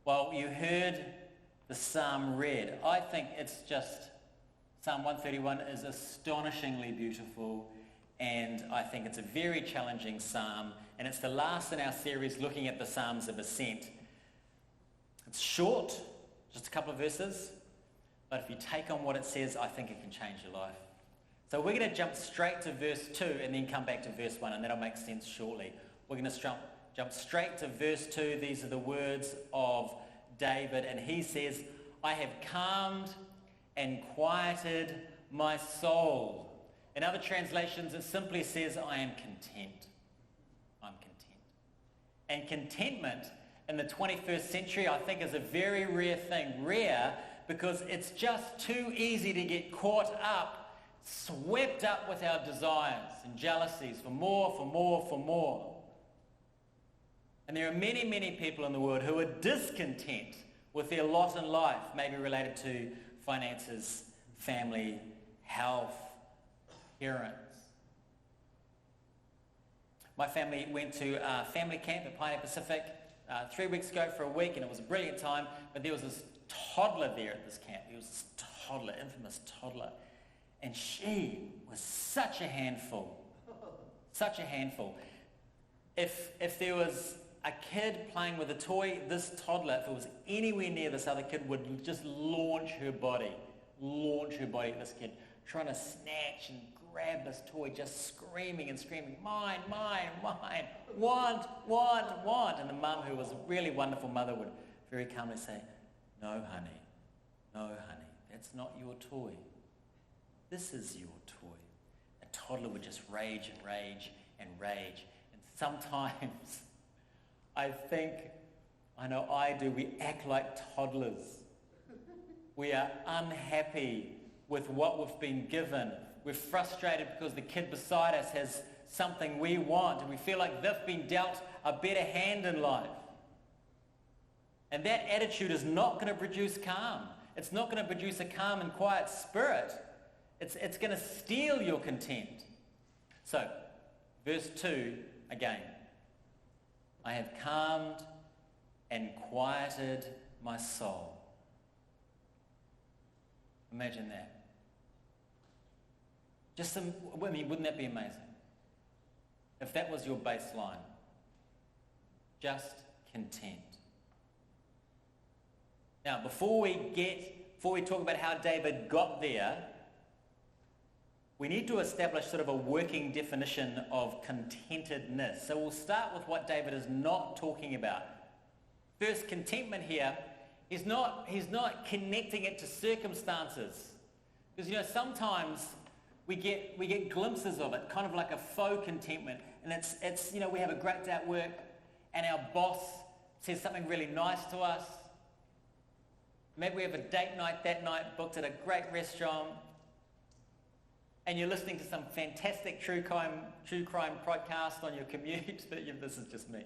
Well, you heard the psalm read. I think it's just, Psalm 131 is astonishingly beautiful, and I think it's a very challenging psalm, and it's the last in our series looking at the Psalms of Ascent. It's short, just a couple of verses, but if you take on what it says, I think it can change your life. So we're going to jump straight to verse 2 and then come back to verse 1, and that'll make sense shortly. We're going to jump straight to verse 2. These are the words of David, and he says, I have calmed and quieted my soul. In other translations, it simply says, I am content. I'm content. And contentment in the 21st century, I think, is a very rare thing. Rare because it's just too easy to get caught up, swept up with our desires and jealousies for more, for more, for more. And there are many, many people in the world who are discontent with their lot in life, maybe related to finances, family, health, parents. My family went to a family camp at Pioneer Pacific 3 weeks ago for a week, and it was a brilliant time, but there was this toddler there at this camp. There was this toddler, infamous toddler, and she was such a handful. Such a handful. If there was a kid playing with a toy, this toddler, if it was anywhere near this other kid, would just launch her body at this kid, trying to snatch and grab this toy, just screaming and screaming, mine, mine, mine, want, want, want. And the mum, who was a really wonderful mother, would very calmly say, no, honey, that's not your toy. This is your toy. The toddler would just rage and rage and rage. And sometimes I know I do, we act like toddlers. We are unhappy with what we've been given. We're frustrated because the kid beside us has something we want, and we feel like they've been dealt a better hand in life. And that attitude is not going to produce calm. It's not going to produce a calm and quiet spirit. It's going to steal your content. So, verse 2 again. I have calmed and quieted my soul. Imagine that. Wouldn't that be amazing? If that was your baseline. Just content. Now, before we talk about how David got there, we need to establish sort of a working definition of contentedness. So we'll start with what David is not talking about. First, contentment here, he's not connecting it to circumstances. Because, sometimes we get glimpses of it, kind of like a faux contentment. And it's we have a great day at work and our boss says something really nice to us. Maybe we have a date night that night, booked at a great restaurant, and you're listening to some fantastic true crime podcast on your commute. This is just me.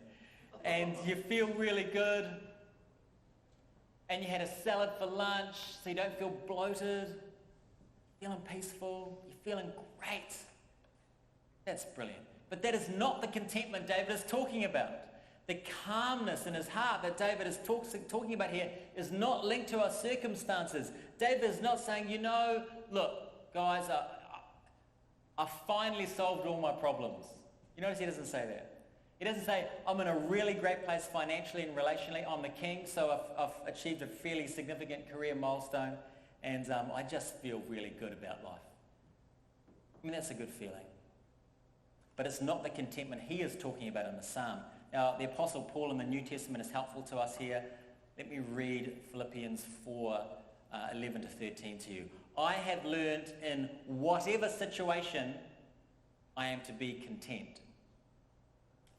And you feel really good. And you had a salad for lunch, so you don't feel bloated. Feeling peaceful. You're feeling great. That's brilliant. But that is not the contentment David is talking about. The calmness in his heart that David is talking about here is not linked to our circumstances. David is not saying, look, guys, I finally solved all my problems. You notice he doesn't say that. He doesn't say, I'm in a really great place financially and relationally. I'm the king, so I've achieved a fairly significant career milestone, and I just feel really good about life. That's a good feeling. But it's not the contentment he is talking about in the psalm. Now, the Apostle Paul in the New Testament is helpful to us here. Let me read Philippians 4, 11 to 13 to you. I have learned in whatever situation I am to be content.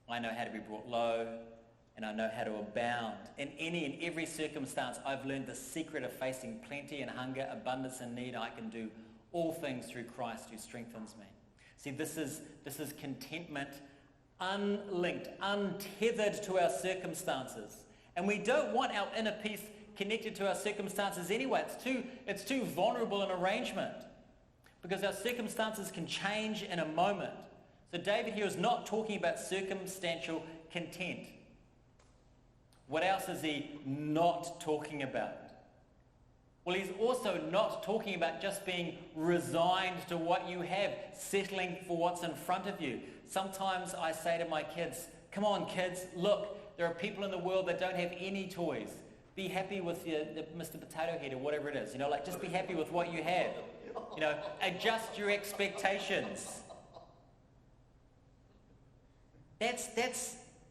I know how to be brought low, and I know how to abound. In any and every circumstance, I've learned the secret of facing plenty and hunger, abundance and need. I can do all things through Christ who strengthens me. See, this is contentment unlinked, untethered to our circumstances. And we don't want our inner peace connected to our circumstances anyway. It's too vulnerable an arrangement because our circumstances can change in a moment. So David here is not talking about circumstantial content. What else is he not talking about? Well, he's also not talking about just being resigned to what you have, settling for what's in front of you. Sometimes I say to my kids, come on kids, look, there are people in the world that don't have any toys. Be happy with the Mr. Potato Head or whatever it is. Just be happy with what you have. Adjust your expectations.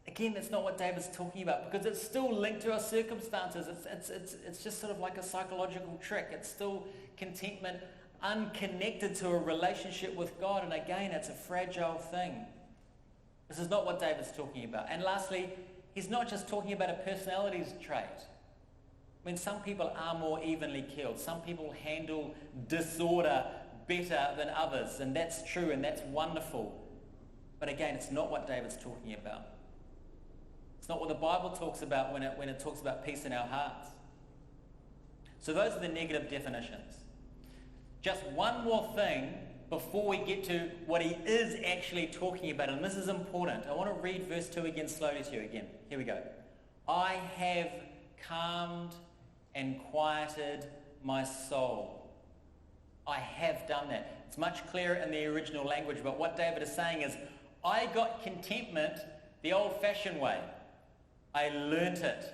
Again, that's not what David's talking about, because it's still linked to our circumstances. It's just sort of like a psychological trick. It's still contentment unconnected to a relationship with God, and again, it's a fragile thing. This is not what David's talking about. And lastly, he's not just talking about a personality trait. I mean, some people are more evenly keeled. Some people handle disorder better than others, and that's true, and that's wonderful. But again, it's not what David's talking about. It's not what the Bible talks about when it talks about peace in our hearts. So those are the negative definitions. Just one more thing before we get to what he is actually talking about, and this is important. I want to read verse 2 again slowly to you again. Here we go. I have calmed and quieted my soul. I have done that. It's much clearer in the original language, but what David is saying is, I got contentment the old-fashioned way. I learnt it.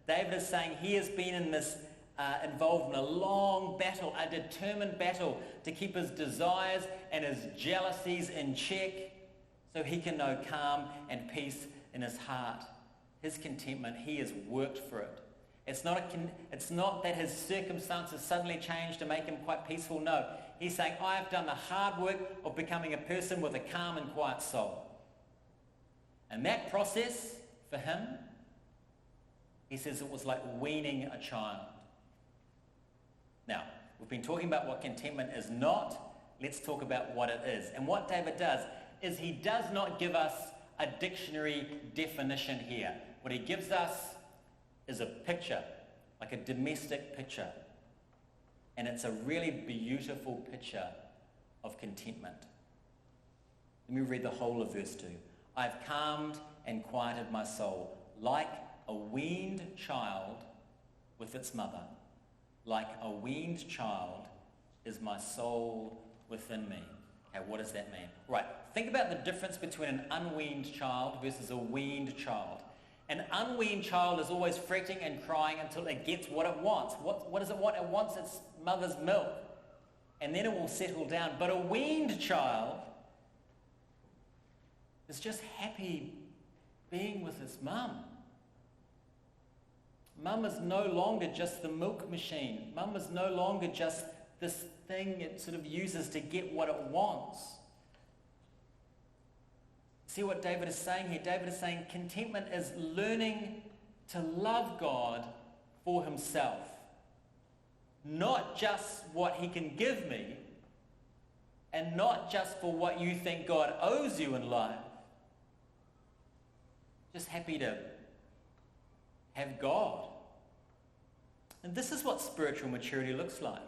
David is saying he has been involved in a long battle, a determined battle to keep his desires and his jealousies in check so he can know calm and peace in his heart. His contentment, he has worked for it. It's not that his circumstances suddenly changed to make him quite peaceful. No, he's saying, I have done the hard work of becoming a person with a calm and quiet soul. And that process, for him, he says it was like weaning a child. Now, we've been talking about what contentment is not. Let's talk about what it is. And what David does is he does not give us a dictionary definition here. What he gives us is a picture, like a domestic picture. And it's a really beautiful picture of contentment. Let me read the whole of verse 2. I've calmed and quieted my soul, like a weaned child with its mother. Like a weaned child is my soul within me. Okay, what does that mean? Right, think about the difference between an unweaned child versus a weaned child. An unweaned child is always fretting and crying until it gets what it wants. What does it want? It wants its mother's milk. And then it will settle down. But a weaned child is just happy being with his mum. Mum is no longer just the milk machine. Mum is no longer just this thing it sort of uses to get what it wants. See what David is saying here? David is saying contentment is learning to love God for himself. Not just what he can give me, and not just for what you think God owes you in life. Just happy to have God. And this is what spiritual maturity looks like.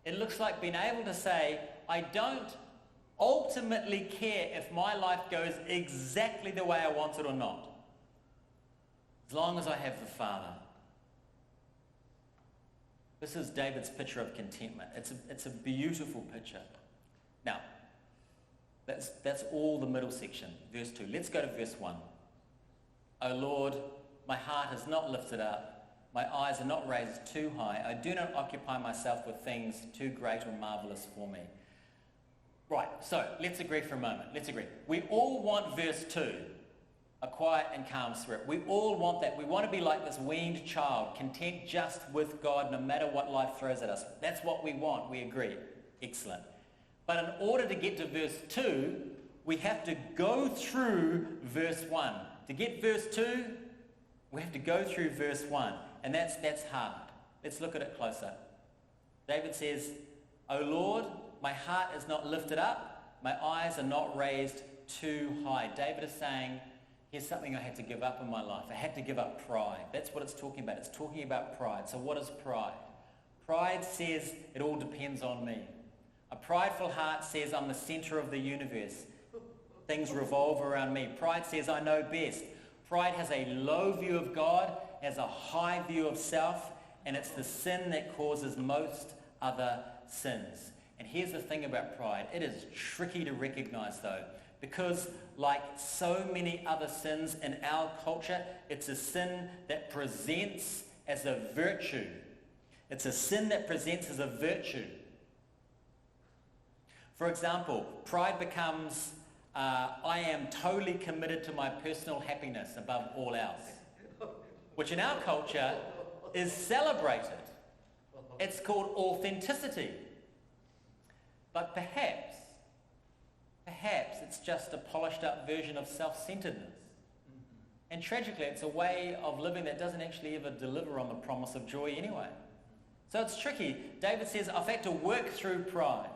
It looks like being able to say, I don't ultimately care if my life goes exactly the way I want it or not, as long as I have the Father. This is David's picture of contentment. It's a beautiful picture. Now, that's all the middle section, verse 2. Let's go to verse 1. O Lord, my heart is not lifted up. My eyes are not raised too high. I do not occupy myself with things too great or marvelous for me. Right, so let's agree for a moment. Let's agree. We all want verse 2, a quiet and calm spirit. We all want that. We want to be like this weaned child, content just with God no matter what life throws at us. That's what we want. We agree. Excellent. But in order to get to verse 2, we have to go through verse 1. To get verse 2, we have to go through verse 1. And that's hard. Let's look at it closer. David says, O Lord, my heart is not lifted up. My eyes are not raised too high. David is saying, here's something I had to give up in my life. I had to give up pride. That's what it's talking about. It's talking about pride. So what is pride? Pride says it all depends on me. A prideful heart says I'm the center of the universe. Things revolve around me. Pride says I know best. Pride has a low view of God, has a high view of self, and it's the sin that causes most other sins. And here's the thing about pride. It is tricky to recognize, though, because like so many other sins in our culture, it's a sin that presents as a virtue. It's a sin that presents as a virtue. For example, pride becomes, I am totally committed to my personal happiness above all else, which in our culture is celebrated. It's called authenticity. But perhaps it's just a polished up version of self-centeredness. And tragically, it's a way of living that doesn't actually ever deliver on the promise of joy anyway. So it's tricky. David says, I've had to work through pride.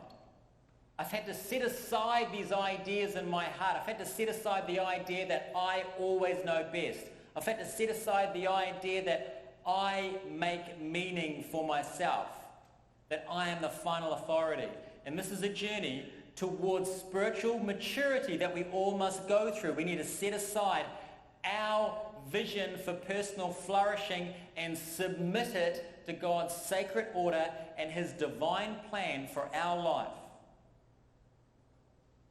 I've had to set aside these ideas in my heart. I've had to set aside the idea that I always know best. I've had to set aside the idea that I make meaning for myself, that I am the final authority. And this is a journey towards spiritual maturity that we all must go through. We need to set aside our vision for personal flourishing and submit it to God's sacred order and his divine plan for our life.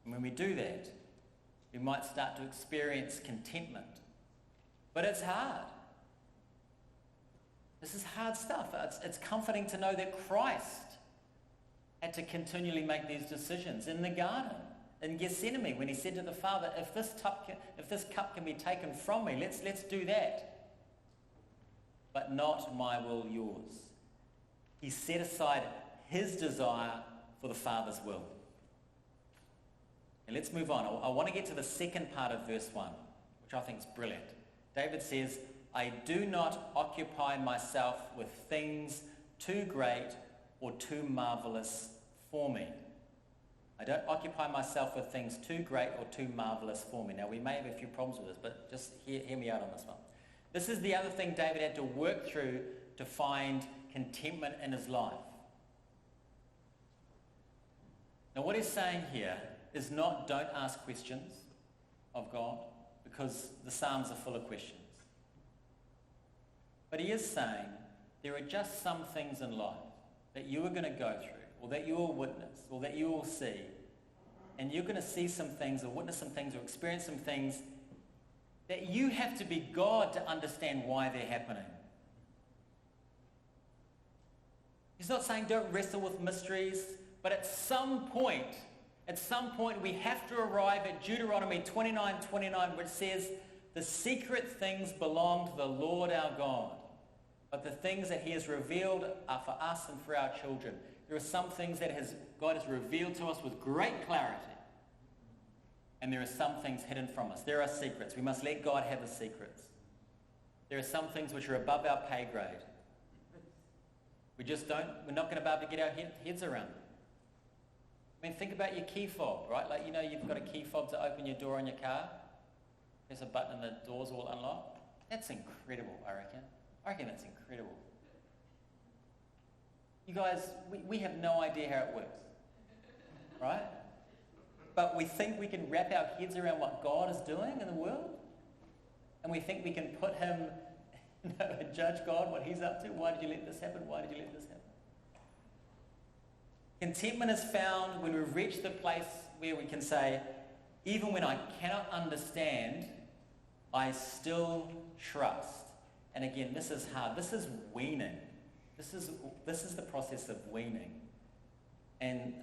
And when we do that, we might start to experience contentment. But it's hard. This is hard stuff. It's comforting to know that Christ had to continually make these decisions in the garden, in Gethsemane, when he said to the Father, if this cup can be taken from me, let's do that. But not my will, yours. He set aside his desire for the Father's will. And let's move on. I want to get to the second part of verse 1, which I think is brilliant. David says, I do not occupy myself with things too great or too marvelous for me. I don't occupy myself with things too great or too marvelous for me. Now, we may have a few problems with this, but just hear me out on this one. This is the other thing David had to work through to find contentment in his life. Now, what he's saying here is not don't ask questions of God, because the Psalms are full of questions. But he is saying there are just some things in life that you are going to go through, or that you will witness, or that you will see, and you're going to see some things, or witness some things, or experience some things that you have to be God to understand why they're happening. He's not saying don't wrestle with mysteries, but at some point we have to arrive at Deuteronomy 29:29, which says, the secret things belong to the Lord our God, but the things that he has revealed are for us and for our children. There are some things that God has revealed to us with great clarity, and there are some things hidden from us. There are secrets. We must let God have the secrets. There are some things which are above our pay grade. We're not going to be able to get our heads around them. I mean, think about your key fob, right? Like, you've got a key fob to open your door on your car. There's a button and the doors will unlock. That's incredible, I reckon. I reckon that's incredible. You guys, we have no idea how it works, right? But we think we can wrap our heads around what God is doing in the world, and we think we can put him, judge God, what he's up to. Why did you let this happen? Why did you let this happen? Contentment is found when we've reached the place where we can say, even when I cannot understand, I still trust. And again, this is hard. This is weaning. This is the process of weaning. And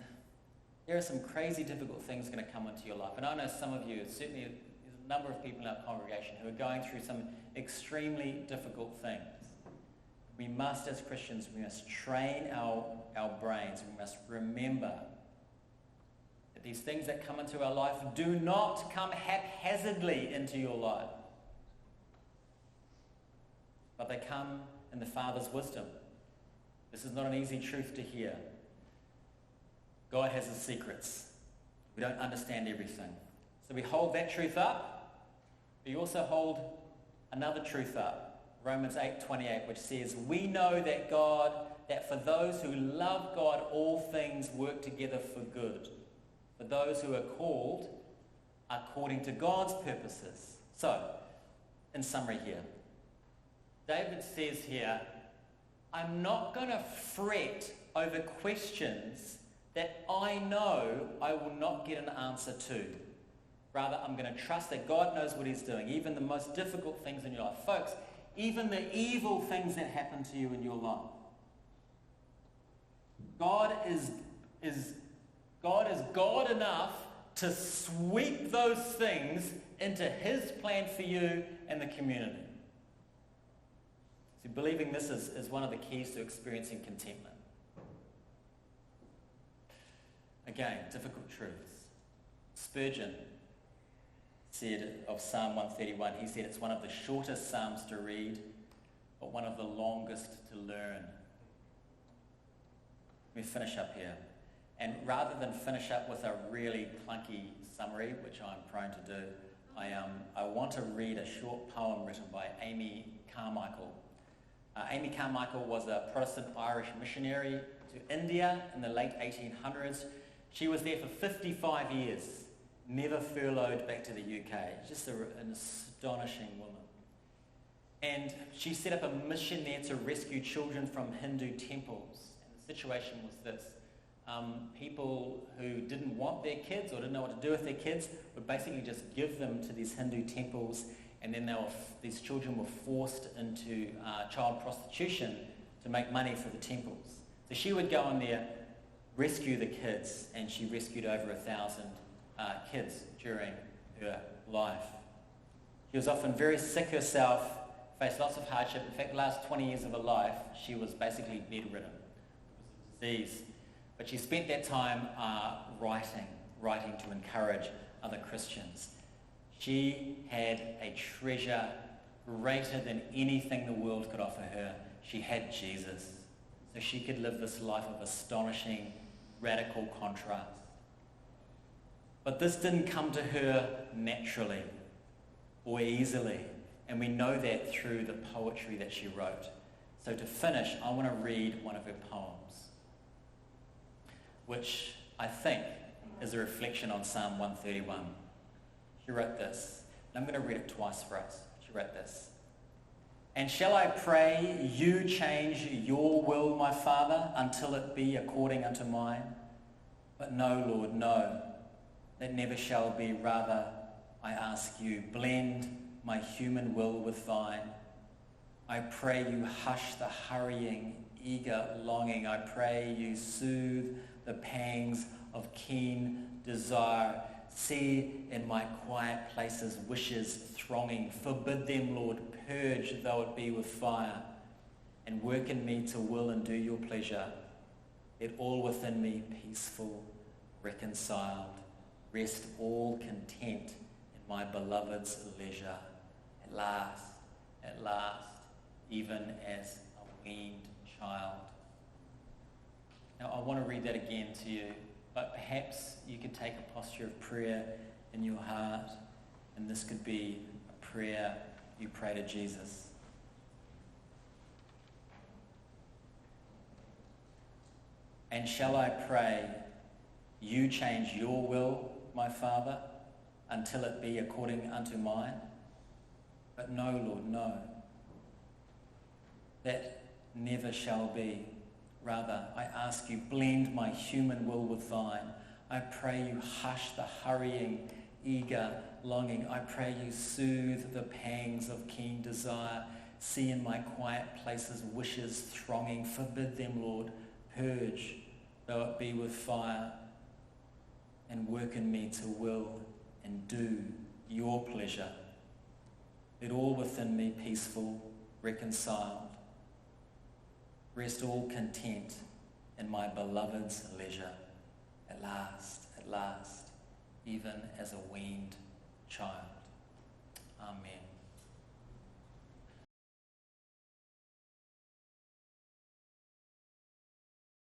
there are some crazy difficult things going to come into your life. And I know some of you, certainly there's a number of people in our congregation who are going through some extremely difficult things. We must, as Christians, we must train our brains. We must remember that these things that come into our life do not come haphazardly into your life, but they come in the Father's wisdom. This is not an easy truth to hear. God has his secrets. We don't understand everything. So we hold that truth up. We also hold another truth up, Romans 8:28, which says, we know that for those who love God, all things work together for good, for those who are called according to God's purposes. So, in summary here. David says here, I'm not going to fret over questions that I know I will not get an answer to. Rather, I'm going to trust that God knows what he's doing, even the most difficult things in your life. Folks, even the evil things that happen to you in your life. God is God enough to sweep those things into his plan for you and the community. So believing this is one of the keys to experiencing contentment. Again, difficult truths. Spurgeon said of Psalm 131, he said it's one of the shortest psalms to read, but one of the longest to learn. Let me finish up here. And rather than finish up with a really clunky summary, which I'm prone to do, I want to read a short poem written by Amy Carmichael. Amy Carmichael was a Protestant Irish missionary to India in the late 1800s. She was there for 55 years, never furloughed back to the UK. Just an astonishing woman. And she set up a mission there to rescue children from Hindu temples. And the situation was this. People who didn't want their kids or didn't know what to do with their kids would basically just give them to these Hindu temples, and then these children were forced into child prostitution to make money for the temples. So she would go in there, rescue the kids, and she rescued over 1,000 kids during her life. She was often very sick herself, faced lots of hardship. In fact, the last 20 years of her life, she was basically bedridden because of disease. But she spent that time writing to encourage other Christians. She had a treasure greater than anything the world could offer her. She had Jesus. So she could live this life of astonishing, radical contrast. But this didn't come to her naturally or easily. And we know that through the poetry that she wrote. So to finish, I want to read one of her poems, which I think is a reflection on Psalm 131. She wrote this, and I'm going to read it twice for us. She wrote this. And shall I pray you change your will, my Father, until it be according unto mine? But no, Lord, no, that never shall be. Rather, I ask you, blend my human will with thine. I pray you hush the hurrying, eager longing. I pray you soothe the pangs of keen desire. See in my quiet places wishes thronging. Forbid them, Lord, purge though it be with fire, and work in me to will and do your pleasure. Let all within me peaceful, reconciled, rest all content in my beloved's leisure. At last, even as a weaned child. Now, I want to read that again to you, but perhaps you could take a posture of prayer in your heart, and this could be a prayer you pray to Jesus. And shall I pray, you change your will, my Father, until it be according unto mine? But no, Lord, no. That never shall be. Rather, I ask you, blend my human will with thine. I pray you hush the hurrying, eager longing. I pray you soothe the pangs of keen desire. See in my quiet places wishes thronging. Forbid them, Lord, purge, though it be with fire. And work in me to will and do your pleasure. Let all within me peaceful, reconciled. Rest all content in my beloved's leisure. At last, even as a weaned child. Amen.